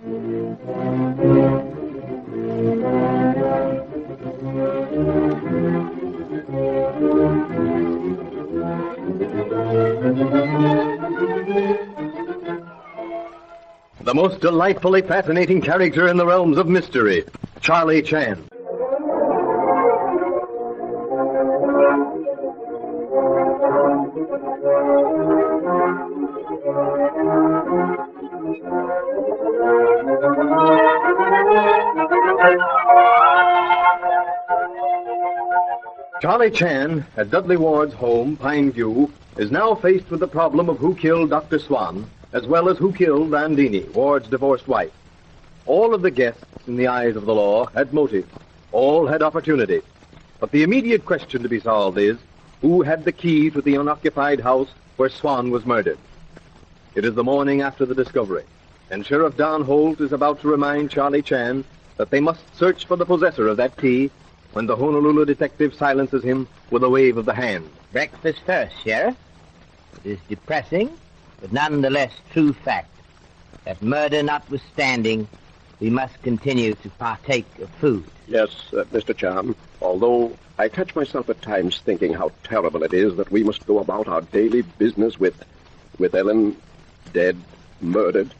The most delightfully fascinating character in the realms of mystery, Charlie Chan. Charlie Chan, at Dudley Ward's home, Pine View, is now faced with the problem of who killed Dr. Swan, as well as who killed Landini, Ward's divorced wife. All of the guests, in the eyes of the law, had motive. All had opportunity. But the immediate question to be solved is, who had the key to the unoccupied house where Swan was murdered? It is the morning after the discovery, and Sheriff Don Holt is about to remind Charlie Chan that they must search for the possessor of that key when the Honolulu detective silences him with a wave of the hand. Breakfast first, Sheriff. It is depressing, but nonetheless true fact that murder notwithstanding, we must continue to partake of food. Yes, Mr. Chan, although I catch myself at times thinking how terrible it is that we must go about our daily business with Ellen dead, murdered.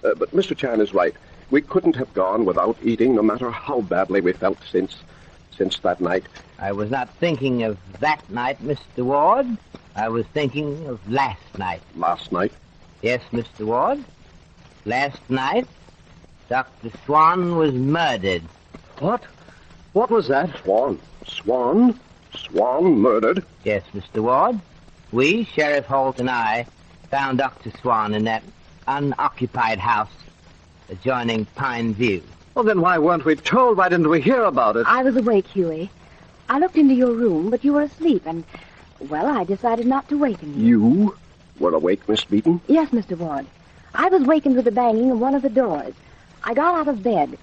But Mr. Chan is right. We couldn't have gone without eating, no matter how badly we felt since that night. I was not thinking of that night, Mr. Ward. I was thinking of last night. Last night? Yes, Mr. Ward. Last night, Dr. Swan was murdered. What? What was that? Swan murdered? Yes, Mr. Ward. We, Sheriff Holt and I, found Dr. Swan in that unoccupied house adjoining Pine View. Well, then why weren't we told? Why didn't we hear about it? I was awake, Huey. I looked into your room, but you were asleep, and, well, I decided not to waken you. You were awake, Miss Beaton? Yes, Mr. Ward. I was wakened with the banging of one of the doors. I got out of bed.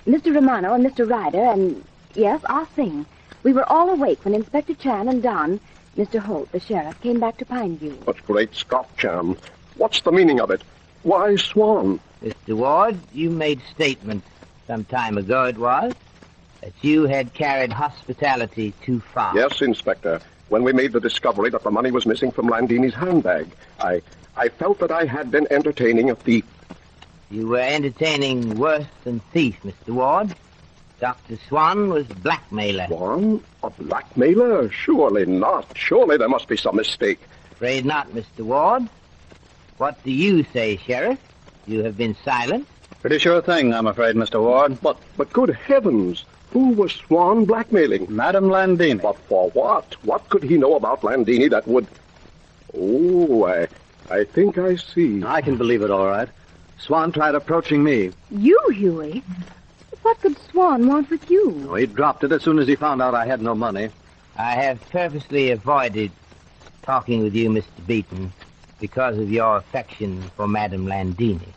Mr. Romano and Mr. Ryder and, yes, Ah Sing. We were all awake when Inspector Chan and Don, Mr. Holt, the sheriff, came back to Pine View. But great Scott, Chan. What's the meaning of it? Why Swan? Mr. Ward, you made statements some time ago, it was, that you had carried hospitality too far. Yes, Inspector. When we made the discovery that the money was missing from Landini's handbag, I felt that I had been entertaining a thief. You were entertaining worse than thief, Mr. Ward. Dr. Swan was blackmailer. Swan? A blackmailer? Surely not. Surely there must be some mistake. Afraid not, Mr. Ward. What do you say, Sheriff? You have been silent. Pretty sure thing, I'm afraid, Mr. Ward. But good heavens, who was Swan blackmailing? Madam Landini. But for what? What could he know about Landini that would... Oh, I think I see. I can believe it, all right. Swan tried approaching me. You, Huey? What could Swan want with you? Oh, he dropped it as soon as he found out I had no money. I have purposely avoided talking with you, Mr. Beaton, because of your affection for Madam Landini.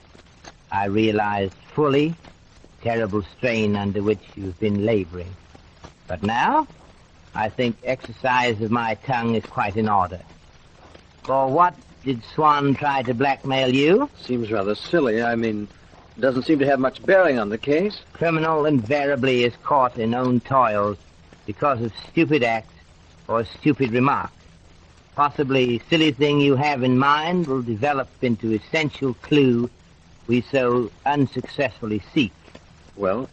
I realized fully the terrible strain under which you've been laboring. But now, I think exercise of my tongue is quite in order. For what did Swan try to blackmail you? Seems rather silly. I mean, doesn't seem to have much bearing on the case. Criminal invariably is caught in own toils because of stupid acts or stupid remarks. Possibly silly thing you have in mind will develop into essential clue we so unsuccessfully seek. Well,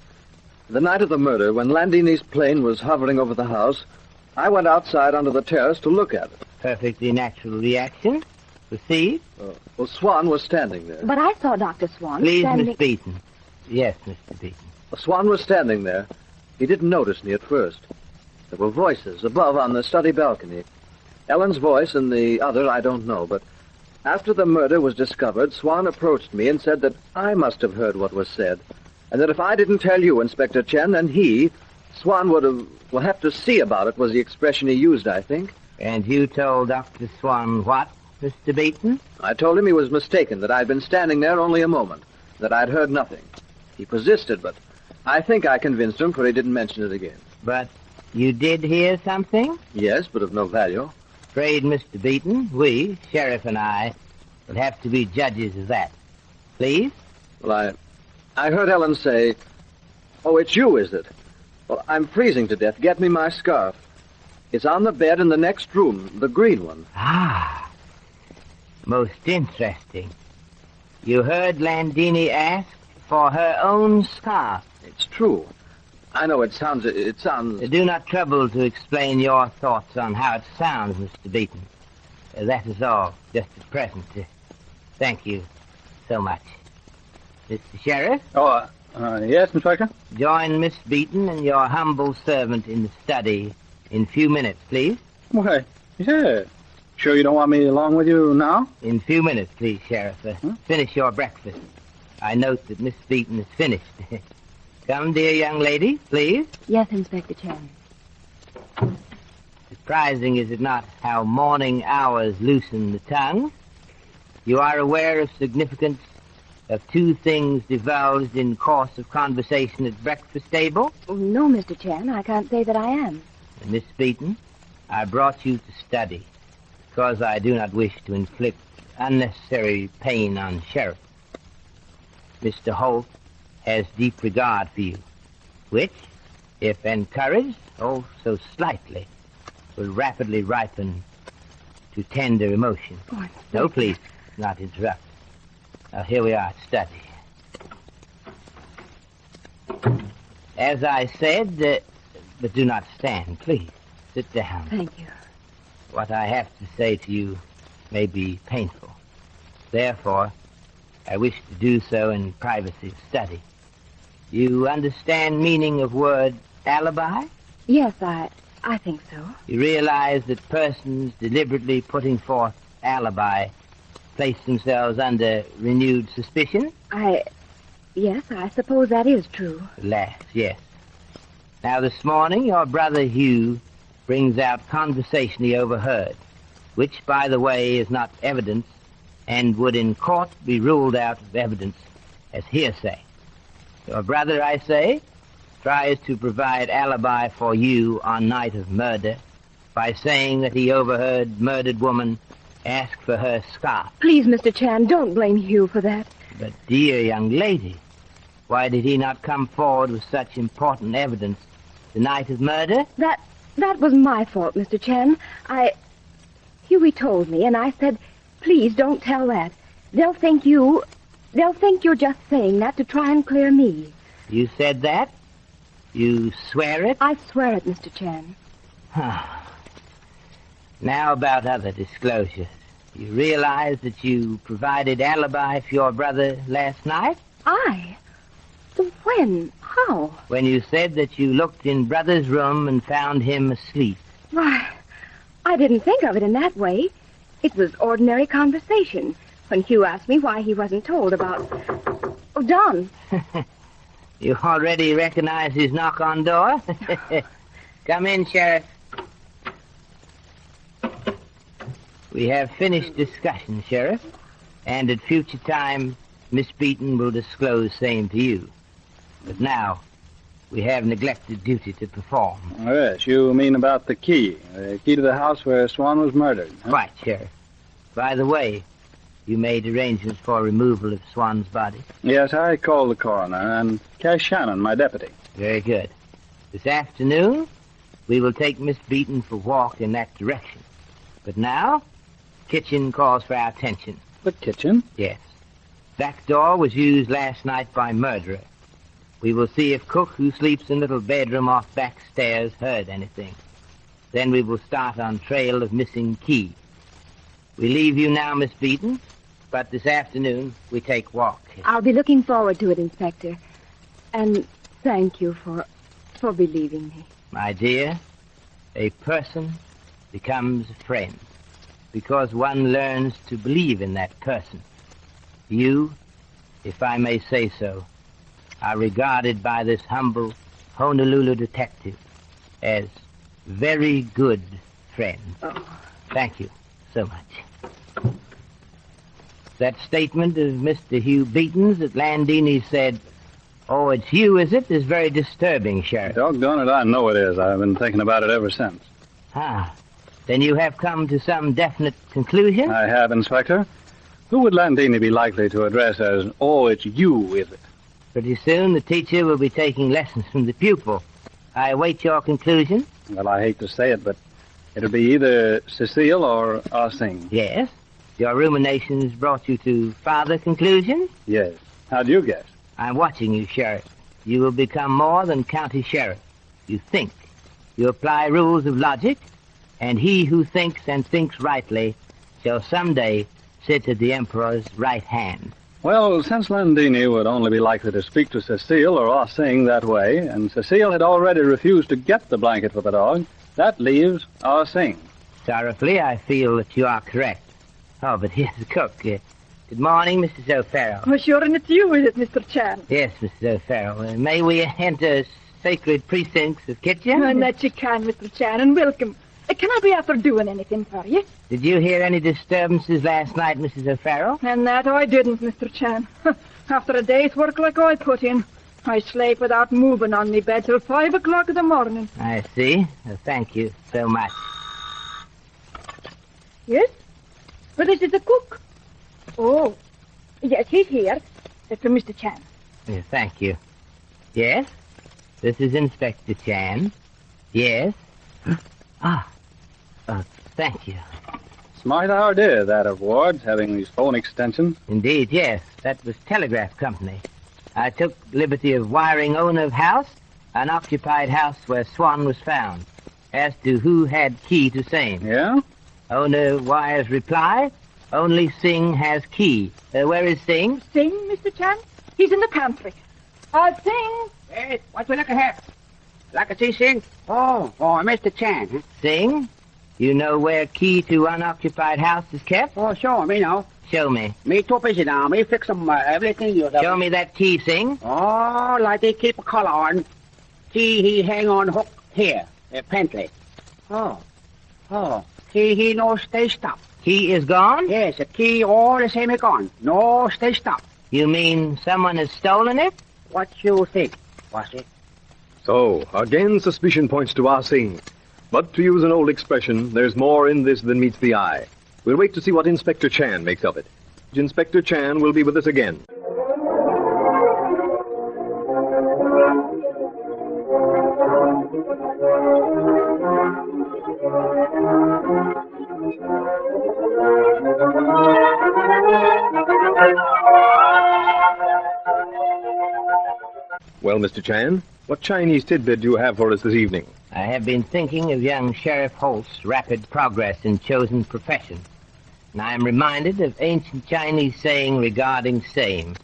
the night of the murder, when Landini's plane was hovering over the house, I went outside onto the terrace to look at it. Perfectly natural reaction. Proceed. Well, Swan was standing there. But I saw Dr. Swan Please, standing... Miss Beaton. Yes, Mr. Beaton. Swan was standing there. He didn't notice me at first. There were voices above on the study balcony. Ellen's voice and the other I don't know, but after the murder was discovered, Swan approached me and said that I must have heard what was said, and that if I didn't tell you, Inspector Chen, then Swan will have to see about it, was the expression he used, I think. And you told Dr. Swan what, Mr. Beaton? I told him he was mistaken, that I'd been standing there only a moment, that I'd heard nothing. He persisted, but I think I convinced him, for he didn't mention it again. But you did hear something? Yes, but of no value. Afraid, Mr. Beaton, we, Sheriff and I, will have to be judges of that. Please? Well, I heard Ellen say, "Oh, it's you, is it? Well, I'm freezing to death. Get me my scarf. It's on the bed in the next room, the green one." Ah, most interesting. You heard Landini ask for her own scarf. It's true. I know it sounds... Do not trouble to explain your thoughts on how it sounds, Mr. Beaton. That is all, just at present. Thank you so much. Mr. Sheriff? Yes, Inspector? Join Miss Beaton and your humble servant in the study in a few minutes, please. Why, yeah. Sure you don't want me along with you now? In a few minutes, please, Sheriff. Finish your breakfast. I note that Miss Beaton is finished. Come, dear young lady, please. Yes, Inspector Chan. Surprising, is it not, how morning hours loosen the tongue? You are aware of significance of two things divulged in course of conversation at breakfast table? Oh, no, Mr. Chan, I can't say that I am. Miss Beaton, I brought you to study because I do not wish to inflict unnecessary pain on Sheriff. Mr. Holt has deep regard for you, which, if encouraged, oh, so slightly, will rapidly ripen to tender emotion. Oh, No, please, not interrupt. Now, here we are at study. As I said, but do not stand, please. Sit down. Thank you. What I have to say to you may be painful. Therefore, I wish to do so in privacy of study. You understand meaning of word alibi? Yes, I think so. You realize that persons deliberately putting forth alibi place themselves under renewed suspicion? Yes, I suppose that is true. Alas, yes. Now, this morning, your brother Hugh brings out conversation he overheard, which, by the way, is not evidence and would in court be ruled out of evidence as hearsay. Your brother, I say, tries to provide alibi for you on night of murder by saying that he overheard murdered woman ask for her scarf. Please, Mr. Chan, don't blame Hugh for that. But, dear young lady, why did he not come forward with such important evidence the night of murder? That was my fault, Mr. Chan. Hughie told me, and I said, please don't tell that. They'll think you're just saying that to try and clear me. You said that? You swear it? I swear it, Mr. Chan. Now about other disclosures. You realize that you provided alibi for your brother last night? I? When? How? When you said that you looked in brother's room and found him asleep. Why, I didn't think of it in that way. It was ordinary conversation when Hugh asked me why he wasn't told about... Oh, Don. You already recognize his knock on door? Come in, Sheriff. We have finished discussion, Sheriff, and at future time, Miss Beaton will disclose same to you. But now, we have neglected duty to perform. Oh, yes, you mean about the key to the house where Swan was murdered. Huh? Quite, Sheriff. By the way, you made arrangements for removal of Swan's body? Yes, I called the coroner and Cash Shannon, my deputy. Very good. This afternoon, we will take Miss Beaton for a walk in that direction. But now, kitchen calls for our attention. The kitchen? Yes. Back door was used last night by murderer. We will see if cook, who sleeps in little bedroom off back stairs, heard anything. Then we will start on trail of missing key. We leave you now, Miss Beaton, but this afternoon we take walk. I'll be looking forward to it, Inspector. And thank you for believing me. My dear, a person becomes a friend because one learns to believe in that person. You, if I may say so, are regarded by this humble Honolulu detective as very good friends. Oh. Thank you so much. That statement of Mr. Hugh Beaton's that Landini said, "Oh, it's you, is it?" is very disturbing, Sheriff. Doggone it, I know it is. I've been thinking about it ever since. Then you have come to some definite conclusion? I have, Inspector. Who would Landini be likely to address as, "Oh, it's you, is it?" Pretty soon the teacher will be taking lessons from the pupil. I await your conclusion. Well, I hate to say it, but it'll be either Cecile or Ah Sing. Yes. Your ruminations brought you to farther conclusions? Yes. How'd you guess? I'm watching you, Sheriff. You will become more than county sheriff. You think. You apply rules of logic, and he who thinks and thinks rightly shall someday sit at the Emperor's right hand. Well, since Landini would only be likely to speak to Cecile or Ah Sing that way, and Cecile had already refused to get the blanket for the dog, that leaves Ah Sing. Sorrowfully, I feel that you are correct. Oh, but here's the cook. Good morning, Mrs. O'Farrell. Oh, sure, and it's you, is it, Mr. Chan? Yes, Mrs. O'Farrell. May we enter sacred precincts of kitchen? And that you can, Mr. Chan, and welcome. Can I be after doing anything for you? Did you hear any disturbances last night, Mrs. O'Farrell? And that I didn't, Mr. Chan. After a day's work like I put in, I sleep without moving on me bed till 5 o'clock in the morning. I see. Thank you so much. Yes? Well, this is the cook. Oh, yes, he's here. That's for Mr. Chan. Thank you. Yes? This is Inspector Chan. Yes? Thank you. Smart idea, that of Ward's, having these phone extensions. Indeed, yes. That was telegraph company. I took liberty of wiring owner of house, unoccupied house where Swan was found, as to who had key to same. Yeah? Owner wires reply, only Singh has key. Where is Singh? Sing, Mr. Chan? He's in the pantry. Sing. Hey, what we look at? Like a see Sing? Oh, Mr. Chan. Huh? Singh? You know where key to unoccupied house is kept? Oh, sure, me know. Show me. Me too busy now. Me fix everything you Show me that key, Singh. Oh, like they keep a collar on. Key he hang on hook here, pantry. Oh. Key he no stay stop. Key is gone? Yes, the key all the same is gone. No stay stop. You mean someone has stolen it? What you think, was it? So, again, suspicion points to Ah Sing. But to use an old expression, there's more in this than meets the eye. We'll wait to see what Inspector Chan makes of it. Inspector Chan will be with us again. Well, Mr. Chan, what Chinese tidbit do you have for us this evening? I have been thinking of young Sheriff Holt's rapid progress in chosen profession, and I am reminded of ancient Chinese saying regarding same.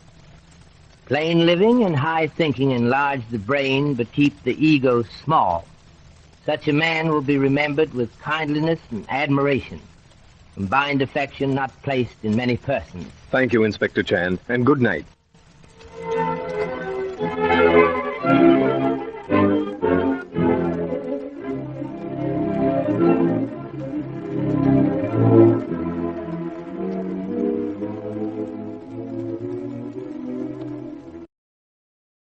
Plain living and high thinking enlarge the brain but keep the ego small. Such a man will be remembered with kindliness and admiration, combined affection not placed in many persons. Thank you, Inspector Chan, and good night.